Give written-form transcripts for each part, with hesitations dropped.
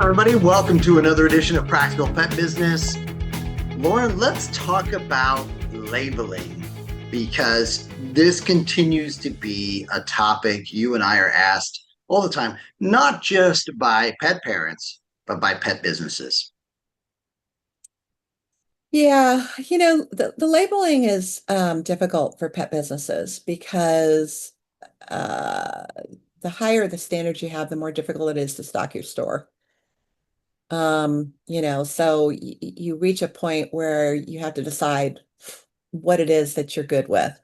Everybody, welcome to another edition of Practical Pet Business. Lorin, let's talk about labeling because this continues to be a topic you and I are asked all the time, not just by pet parents, but by pet businesses. Yeah, the labeling is difficult for pet businesses because uh, the higher the standards you have, the more difficult it is to stock your store. So you reach a point where you have to decide what it is that you're good with,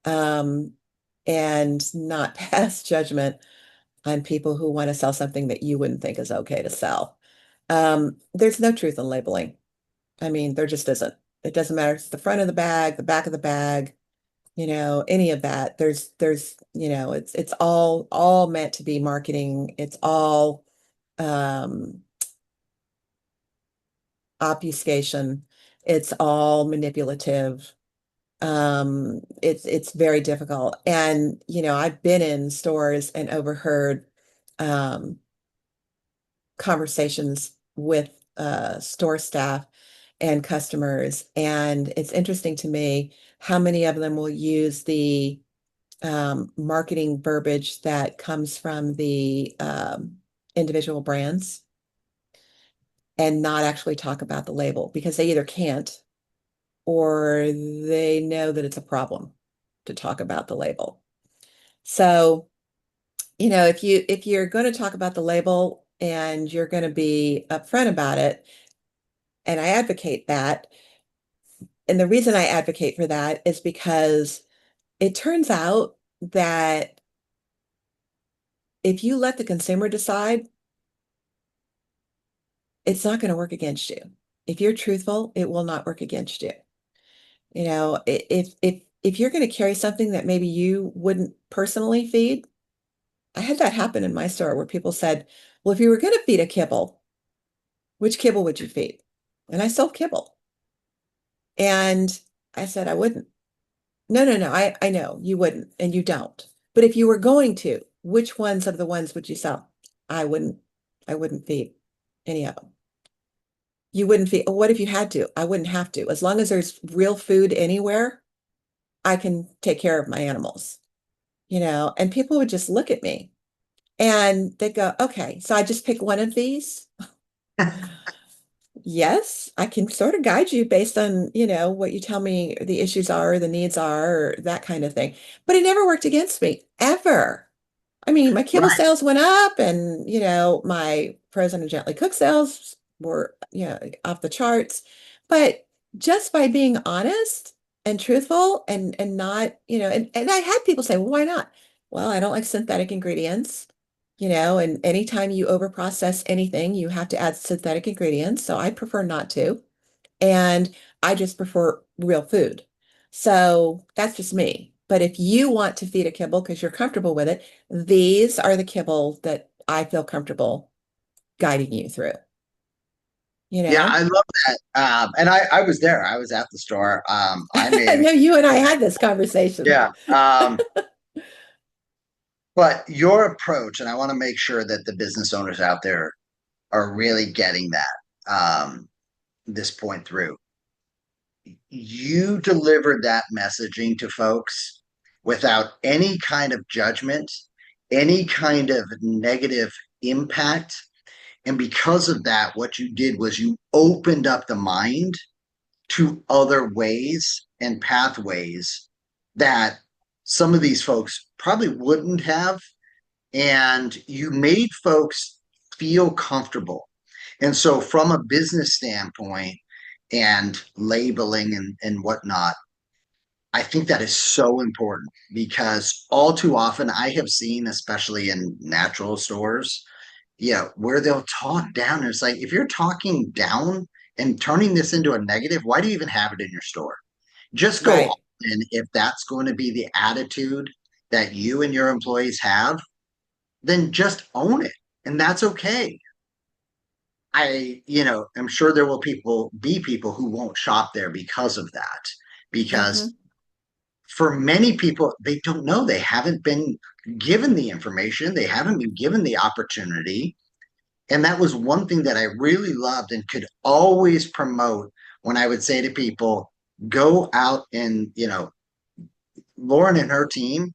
um, and not pass judgment on people who want to sell something that you wouldn't think is okay to sell. There's no truth in labeling. I mean, there just isn't. It doesn't matter if it's the front of the bag, the back of the bag, any of that. It's all meant to be marketing. It's all um obfuscation. It's all manipulative. It's very difficult. And, I've been in stores and overheard um conversations with store staff and customers. And it's interesting to me how many of them will use the marketing verbiage that comes from the individual brands and not actually talk about the label because they either can't or they know that it's a problem to talk about the label. So, if you're going to talk about the label and you're going to be upfront about it, and I advocate that. And the reason I advocate for that is because it turns out that if you let the consumer decide, it's not going to work against you. If you're truthful, it will not work against you. If you're going to carry something that maybe you wouldn't personally feed, I had that happen in my store where people said, "Well, if you were going to feed a kibble, which kibble would you feed?" And I sold kibble. And I said, I wouldn't. No, no, no. I know you wouldn't, and you don't. But if you were going to, which ones of the ones would you sell? I wouldn't. I wouldn't feed any of them. You wouldn't feed. What if you had to? I wouldn't have to. As long as there's real food anywhere, I can take care of my animals, and people would just look at me and they'd go, okay, so I just pick one of these. Yes, I can sort of guide you based on, what you tell me the issues are, the needs are, or that kind of thing. But it never worked against me, ever. I mean, my kibble Right. sales went up and, my frozen and gently cooked sales were, off the charts. But just by being honest and truthful and not, and I had people say, well, why not? Well, I don't like synthetic ingredients, and anytime you overprocess anything, you have to add synthetic ingredients. So I prefer not to. And I just prefer real food. So that's just me. But if you want to feed a kibble because you're comfortable with it, these are the kibble that I feel comfortable guiding you through, you Yeah, know? I love that. And I was there. I was at the store. I I made, know you and I had this conversation. yeah. But your approach, and I want to make sure that the business owners out there are really getting that this point through. You delivered that messaging to folks without any kind of judgment, any kind of negative impact. And because of that, what you did was you opened up the mind to other ways and pathways that some of these folks probably wouldn't have. And you made folks feel comfortable. And so, from a business standpoint and labeling and whatnot, I think that is so important because all too often I have seen, especially in natural stores, yeah, where they'll talk down. It's like if you're talking down and turning this into a negative, why do you even have it in your store? Just go all Right. in if that's going to be the attitude that you and your employees have, then just own it. And that's okay. I'm sure there will be people who won't shop there because of that. Because Hmm. for many people, they don't know. They haven't been given the information, they haven't been given the opportunity. And that was one thing that I really loved and could always promote when I would say to people, go out and, Lauren and her team,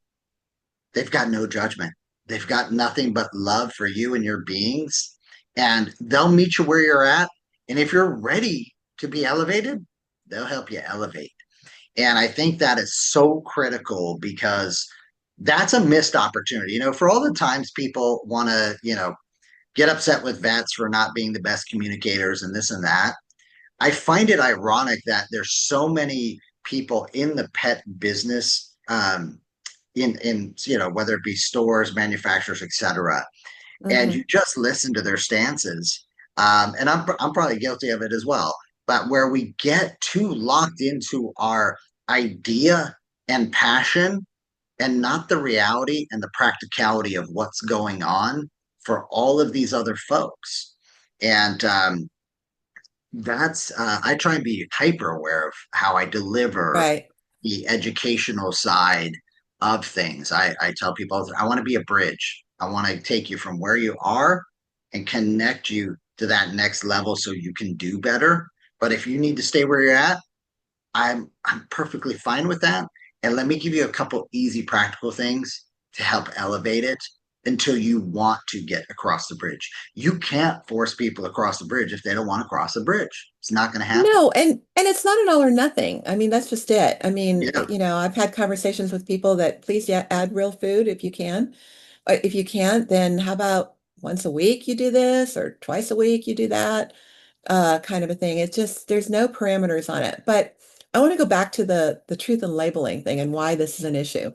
they've got no judgment. They've got nothing but love for you and your beings. And they'll meet you where you're at. And if you're ready to be elevated, they'll help you elevate. And I think that is so critical because that's a missed opportunity. For all the times people want to, get upset with vets for not being the best communicators and this and that, I find it ironic that there's so many people in the pet business, in whether it be stores, manufacturers, etc., and you Hmm. just listen to their stances. And I'm probably guilty of it as well. But where we get too locked into our idea and passion and not the reality and the practicality of what's going on for all of these other folks. And that's I try and be hyper aware of how I deliver Right. the educational side of things. I tell people I want to be a bridge. I want to take you from where you are and connect you to that next level so you can do better. But if you need to stay where you're at, I'm perfectly fine with that. And let me give you a couple easy practical things to help elevate it until you want to get across the bridge. You can't force people across the bridge if they don't want to cross the bridge. It's not going to happen. No, and it's not an all or nothing. I mean, that's just it. I mean, Yeah. I've had conversations with people that please, yeah, add real food if you can. If you can't, then how about once a week you do this or twice a week you do that, kind of a thing. It's just there's no parameters on it. But I want to go back to the truth and labeling thing and why this is an issue.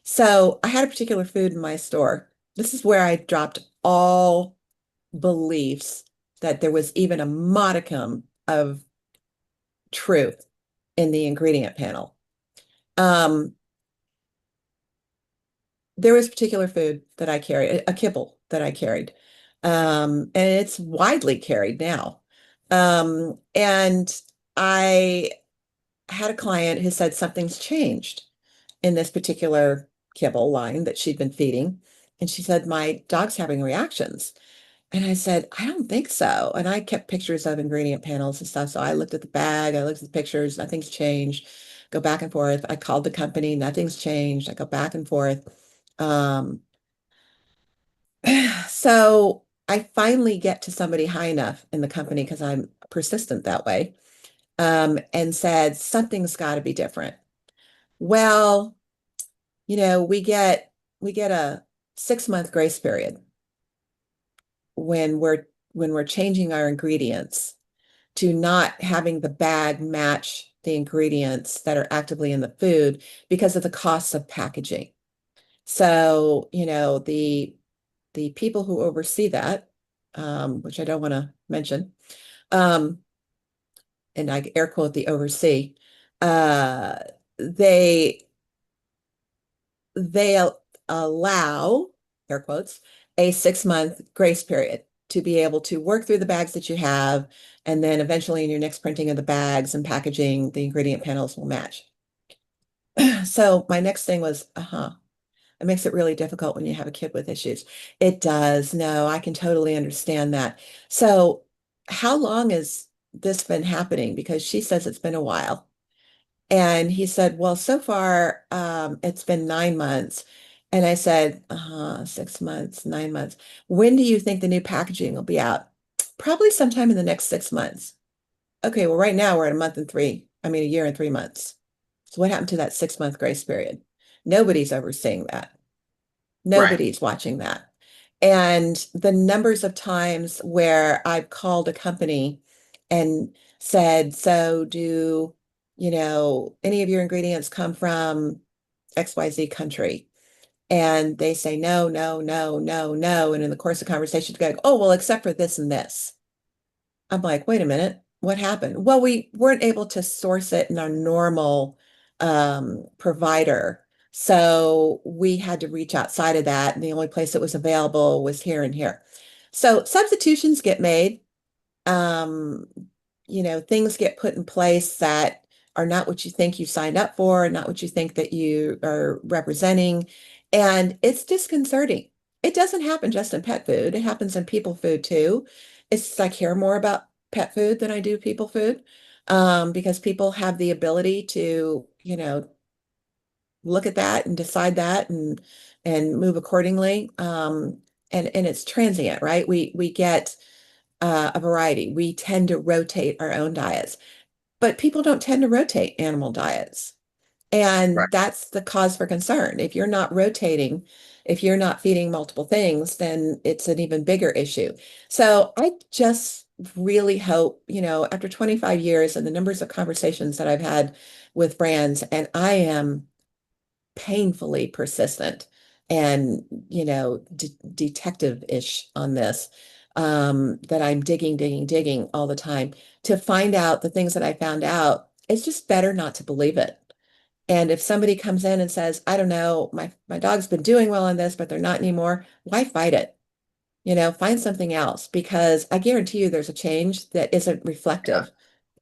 So I had a particular food in my store. This is where I dropped all beliefs that there was even a modicum of truth in the ingredient panel. Um, there was particular food that I carried, a kibble that I carried. And it's widely carried now. And I had a client who said something's changed in this particular kibble line that she'd been feeding. And she said, my dog's having reactions. And I said, I don't think so. And I kept pictures of ingredient panels and stuff. So I looked at the bag, I looked at the pictures, nothing's changed. Go back and forth. I called the company, nothing's changed. I go back and forth. Um, so I finally get to somebody high enough in the company because I'm persistent that way, and said, something's got to be different. Well, we get a 6 month grace period when we're changing our ingredients to not having the bag match the ingredients that are actively in the food because of the costs of packaging. So, the people who oversee that, which I don't want to mention, um, and I air quote the oversee, uh, they they allow, air quotes, a 6 month grace period to be able to work through the bags that you have, and then eventually in your next printing of the bags and packaging, the ingredient panels will match. So my next thing was, it makes it really difficult when you have a kid with issues. It does. No, I can totally understand that. So how long has this been happening? Because she says it's been a while. And he said, well, so far, it's been 9 months. And I said, 6 months, 9 months. When do you think the new packaging will be out? Probably sometime in the next 6 months. Okay, well, right now we're at a year and 3 months. So what happened to that 6 month grace period? Nobody's overseeing that. Right. Nobody's watching that. And the numbers of times where I've called a company and said, so any of your ingredients come from XYZ country? And they say, no, no, no, no, no. And in the course of conversation, go, oh, well, except for this and this. I'm like, wait a minute, what happened? Well, we weren't able to source it in our normal provider. So we had to reach outside of that. And the only place that was available was here and here. So substitutions get made. Um, things get put in place that are not what you think you signed up for, not what you think that you are representing. And it's disconcerting. it doesn't happen just in pet food. It happens in people food too. It's I care more about pet food than I do people food, because people have the ability to, look at that and decide that and move accordingly. And it's transient, right? We get a variety. We tend to rotate our own diets, but people don't tend to rotate animal diets. Right. And that's the cause for concern. If you're not rotating, if you're not feeding multiple things, then it's an even bigger issue. So I just really hope, after 25 years and the numbers of conversations that I've had with brands, and I am painfully persistent and, detective-ish on this, that I'm digging, digging, digging all the time to find out the things that I found out. It's just better not to believe it. And if somebody comes in and says, I don't know, my dog's been doing well on this, but they're not anymore, why fight it? Find something else because I guarantee you there's a change that isn't Yeah. reflective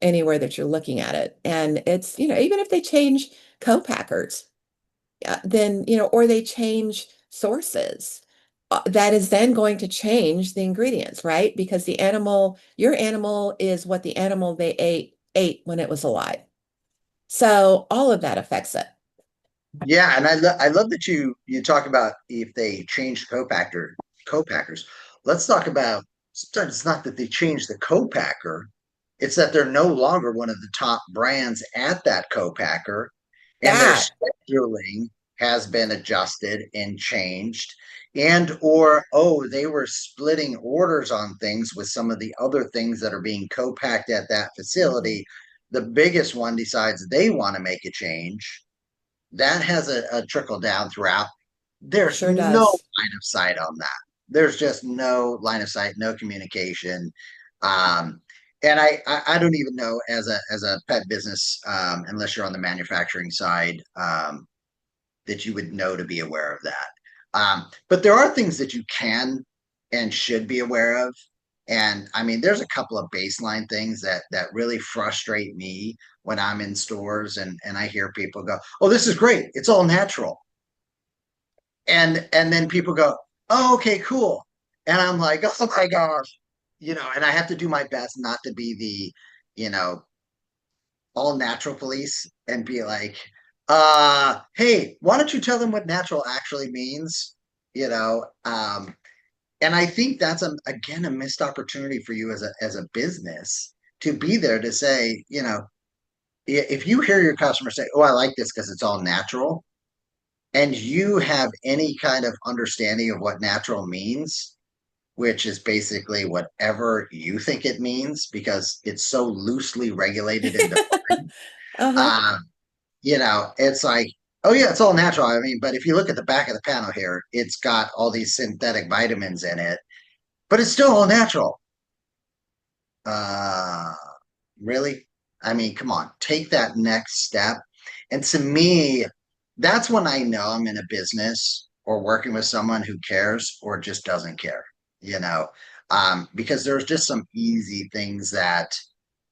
anywhere that you're looking at it. And it's, even if they change co-packers, then, or they change sources, that is then going to change the ingredients, right? Because your animal is what the animal they ate when it was alive. So all of that affects it. Yeah, and I love that you talk about if they change co-packers. Let's talk about sometimes it's not that they change the co-packer, it's that they're no longer one of the top brands at that co-packer, and their That, scheduling has been adjusted and changed, and or oh, they were splitting orders on things with some of the other things that are being co-packed at that mhm, facility. The biggest one decides they want to make a change that has a trickle down throughout. There's sure no does. line of sight on that. There's just no line of sight, no communication. Um, and I don't even know as a pet business, unless you're on the manufacturing side, that you would know to be aware of that. But there are things that you can and should be aware of. And I mean, there's a couple of baseline things that really frustrate me when I'm in stores and I hear people go, "Oh, this is great. It's all natural." And then people go, "Oh, okay, cool." And I'm like, "Oh my gosh." And I have to do my best not to be the, all natural police and be like, hey, why don't you tell them what natural actually means? You know, and I think that's again a missed opportunity for you as a business to be there to say, if you hear your customer say, "Oh, I like this because it's all natural," and you have any kind of understanding of what natural means, which is basically whatever you think it means because it's so loosely regulated and defined. Uh-huh. Um, it's like, oh yeah, it's all natural. I mean, but if you look at the back of the panel here, it's got all these synthetic vitamins in it, but it's still all natural. Uh, really? I mean, come on, take that next step. And to me, that's when I know I'm in a business or working with someone who cares or just doesn't care, you know, because there's just some easy things that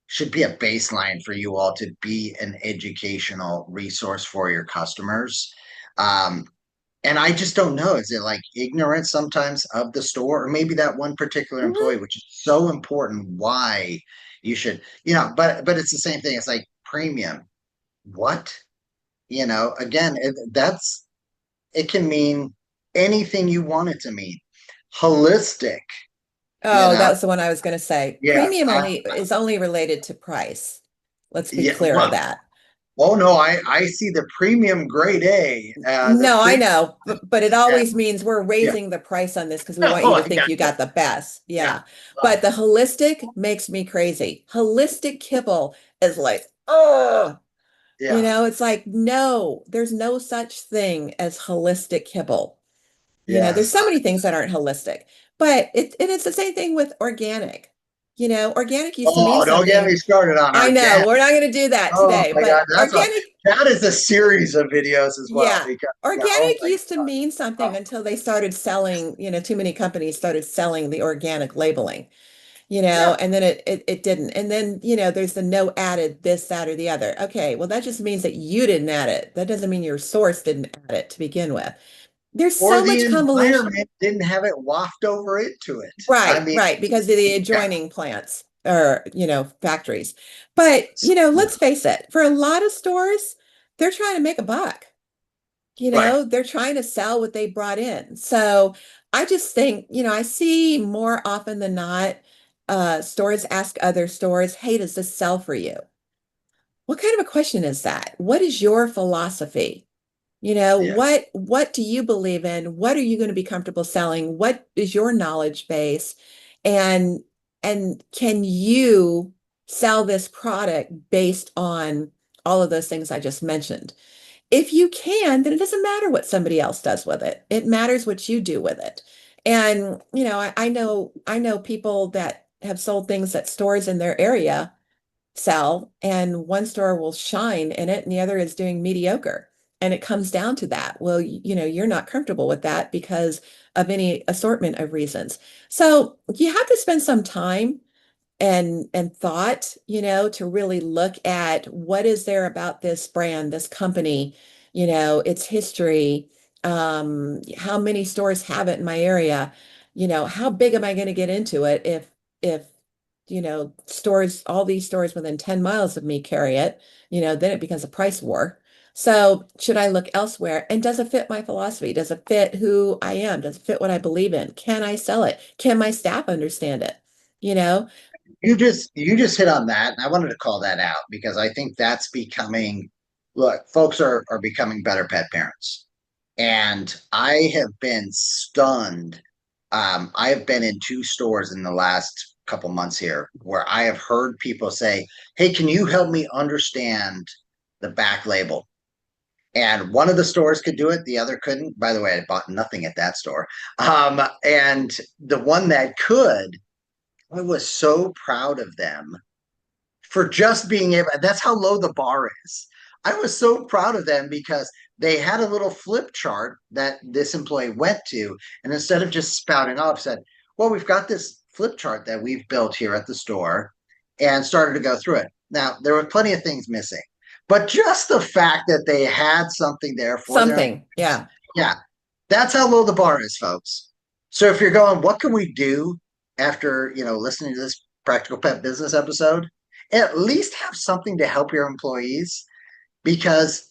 should be a baseline for you all to be an educational resource for your customers. Um, and I just don't know. Is it like ignorance sometimes of the store, or maybe that one particular employee, Hmm. which is so important, why you should, but it's the same thing. It's like premium. What? Again, it can mean anything you want it to mean. Holistic, you Oh, know, that was the one I was going to say. yeah, Premium only is only related to price. Let's be yeah. clear of Well, that. oh no, I see the premium grade A, the No, I premium. know, but it Yeah, always means we're yeah. raising the price on this because we want you Oh, to I think got you you. got the best. Yeah. Yeah. But the holistic makes me crazy. Holistic kibble is like, oh, Yeah. it's like, no, there's no such thing as holistic kibble. There's Yes. so many things that aren't holistic, but it's the same thing with organic. Organic used to mean Oh, don't get me something. started on I know organic. we're not going to do that Oh today, my God, but organic, that is a series of videos as well yeah, because yeah, oh organic my used to mean God. something until they started selling, too many companies started selling the organic labeling, Yeah. and then it didn't. And then, there's the no added this, that, or the other. Okay, well, that just means that you didn't add it. That doesn't mean your source didn't add it to begin with. there's or so the much convolution. environment didn't have it waft over into it. I Right, mean, right, because of the yeah, adjoining plants or, factories. But, yeah, let's face it, for a lot of stores, they're trying to make a buck. right. They're trying to sell what they brought in. So I just think, I see more often than not, stores ask other stores, hey, does this sell for you? What kind of a question is that? What is your philosophy? Yeah. What do you believe in? What are you going to be comfortable selling? What is your knowledge base? And and can you sell this product based on all of those things I just mentioned? If you can, then it doesn't matter what somebody else does with it. It matters what you do with it. And, I know people that have sold things at stores in their area sell, and one store will shine in it and the other is doing mediocre. And it comes down to that. Well, you're not comfortable with that because of any assortment of reasons. So you have to spend some time and thought, to really look at what is there about this brand, this company, its history, how many stores have it in my area, how big am I going to get into it if stores, all these stores within 10 miles of me carry it, then it becomes a price war. So should I look elsewhere? And does it fit my philosophy? Does it fit who I am? Does it fit what I believe in? Can I sell it? Can my staff understand it? You know? You just hit on that, and I wanted to call that out because I think that's becoming, look, folks are becoming better pet parents. And I have been stunned. I have been in two stores in the last couple months here where I have heard people say, "Hey, can you help me understand the back label?" And one of the stores could do it, the other couldn't. By the way, I bought nothing at that store. And the one that could, I was so proud of them for just being able. That's how low the bar is. I was so proud of them because they had a little flip chart that this employee went to, and instead of just spouting off, said, "Well, we've got this flip chart that we've built here at the store," and started to go through it. Now there were plenty of things missing, but just the fact that they had something there for their Something. employees, Yeah. yeah, that's how low the bar is, folks. So if you're going, what can we do after listening to this practical pet business episode? At least have something to help your employees because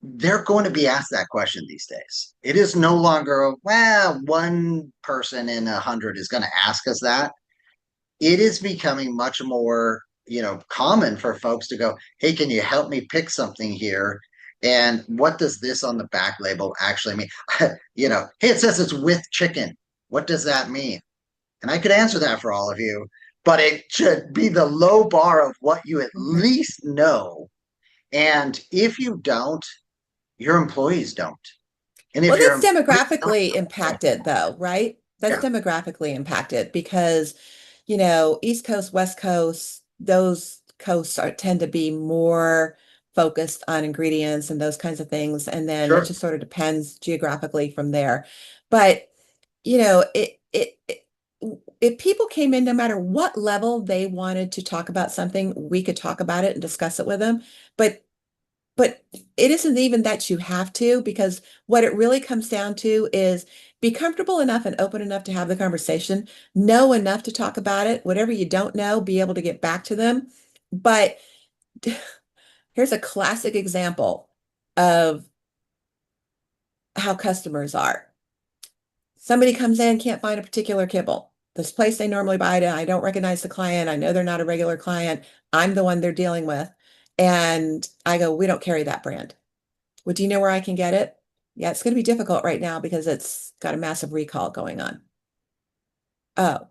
they're going to be asked that question these days. It is no longer, well, one person in 100 is going to ask us that. It is becoming much more, common for folks to go, "Hey, can you help me pick something here? And what does this on the back label actually mean?" Hey, it says it's with chicken. What does that mean? And I could answer that for all of you, but it should be the low bar of what you at Mhm. least know. And if you don't, your employees don't. And if Well, your that's employees don't, demographically impacted though, right? That's yeah, demographically impacted because, East Coast, West Coast, those coasts tend to be more focused on ingredients and those kinds of things. And then it sure. just sort of depends geographically from there. But, if people came in, no matter what level they wanted to talk about something, we could talk about it and discuss it with them. But But it isn't even that you have to, because what it really comes down to is be comfortable enough and open enough to have the conversation, know enough to talk about it. Whatever you don't know, be able to get back to them. But here's a classic example of how customers are. Somebody comes in, can't find a particular kibble. This place they normally buy it, I don't recognize the client. I know they're not a regular client. I'm the one they're dealing with. And I go, we don't carry that brand. Well, do you know where I can get it? Yeah, it's going to be difficult right now because it's got a massive recall going on. Oh,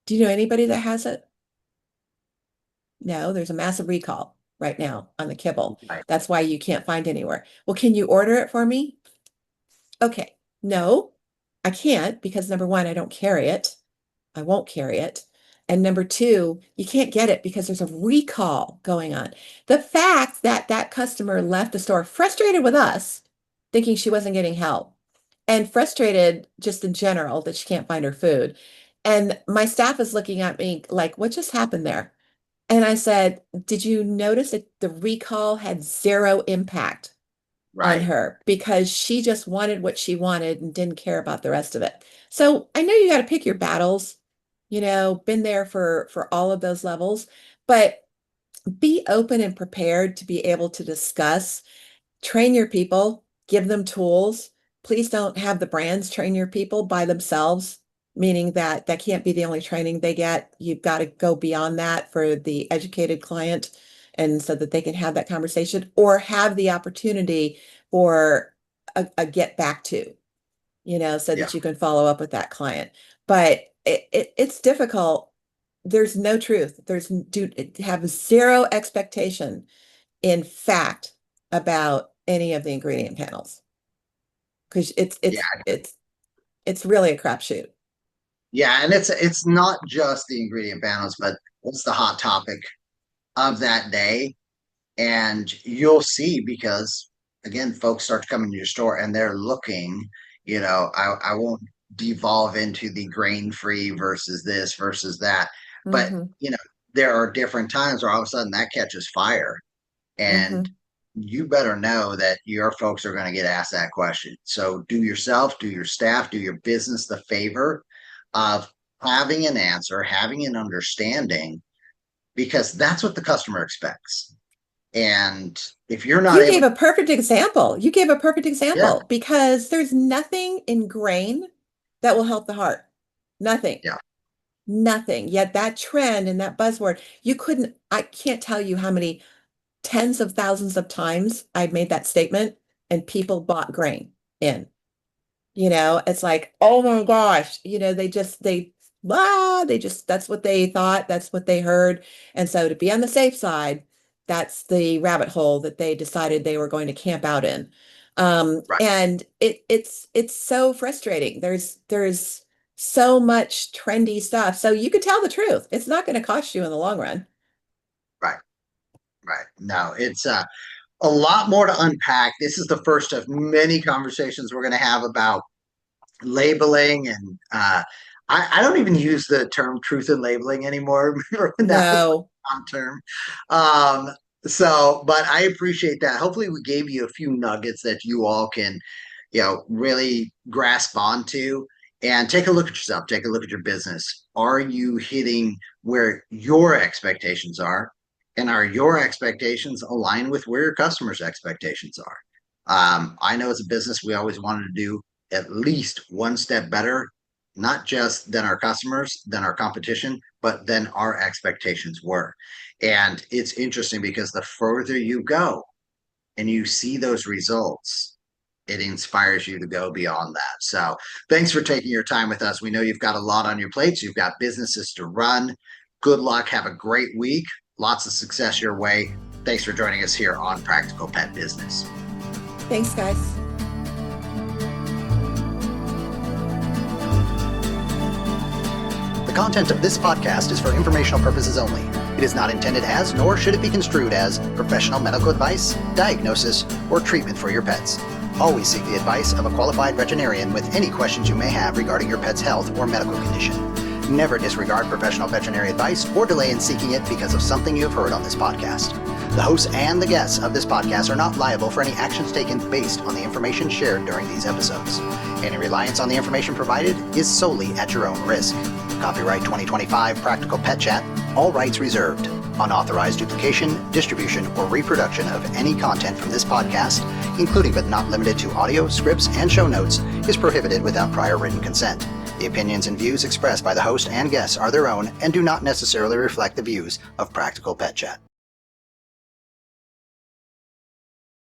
do you know anybody that has it? No, there's a massive recall right now on the kibble. Right. That's why you can't find anywhere. Well, can you order it for me? Okay. No, I can't because number one, I don't carry it. I won't carry it. And number two, you can't get it because there's a recall going on. The fact that that customer left the store frustrated with us, thinking she wasn't getting help, and frustrated just in general that she can't find her food. And my staff is looking at me like, what just happened there? And I said, did you notice that the recall had zero impact on Right. her because she just wanted what she wanted and didn't care about the rest of it. So I know you got to pick your battles, been there for all of those levels, but be open and prepared to be able to discuss, train your people, give them tools. Please don't have the brands train your people by themselves, meaning that that can't be the only training they get. You've got to go beyond that for the educated client and so that they can have that conversation or have the opportunity for a get back to, so Yeah. that you can follow up with that client. But it's difficult. There's no truth. Have zero expectation in fact about any of the ingredient panels because it's Yeah. it's it's it's really a crapshoot. Yeah. And it's not just the ingredient panels, but what's the hot topic of that day? And you'll see because again, folks start to come into your store and they're looking, I won't devolve into the grain free versus this versus that, but Hmm. there are different times where all of a sudden that catches fire. And Hmm. you better know that your folks are going to get asked that question. So do yourself, do your staff, do your business the favor of having an answer, having an understanding, because that's what the customer expects. And if you're not You able gave to, a perfect example. You gave a perfect yeah, example because there's nothing in grain that will help the heart. Nothing. yeah, Nothing. Yet that trend and that buzzword, I can't tell you how many tens of thousands of times I made that statement and people bought grain in. It's like, oh my gosh, that's what they thought, that's what they heard. And so to be on the safe side, that's the rabbit hole that they decided they were going to camp out in. right, And it's so frustrating. There's so much trendy stuff. So you could tell the truth. It's not going to cost you in the long run. right, right. No, it's a lot more to unpack. This is the first of many conversations we're going to have about labeling and I don't even use the term truth in labeling anymore. Remember when that was No, a hot term? Um, but I appreciate that. Hopefully, we gave you a few nuggets that you all can, really grasp onto and take a look at yourself, take a look at your business. Are you hitting where your expectations are? And are your expectations aligned with where your customers' expectations are? I know as a business, we always wanted to do at least one step better, not just than our customers, than our competition, but than our expectations were. And it's interesting because the further you go and you see those results, it inspires you to go beyond that. So thanks for taking your time with us. We know you've got a lot on your plates, you've got businesses to run. Good luck. Have a great week. Lots of success your way. Thanks for joining us here on Practical Pet Business. thanks, guys. The content of this podcast is for informational purposes only. It is not intended as, nor should it be construed as, professional medical advice, diagnosis, or treatment for your pets. Always seek the advice of a qualified veterinarian with any questions you may have regarding your pet's health or medical condition. Never disregard professional veterinary advice or delay in seeking it because of something you have heard on this podcast. The hosts and the guests of this podcast are not liable for any actions taken based on the information shared during these episodes. Any reliance on the information provided is solely at your own risk. Copyright 2025 Practical Pet Chat, all rights reserved. Unauthorized duplication, distribution, or reproduction of any content from this podcast, including but not limited to audio, scripts, and show notes, is prohibited without prior written consent. The opinions and views expressed by the host and guests are their own and do not necessarily reflect the views of Practical Pet Chat.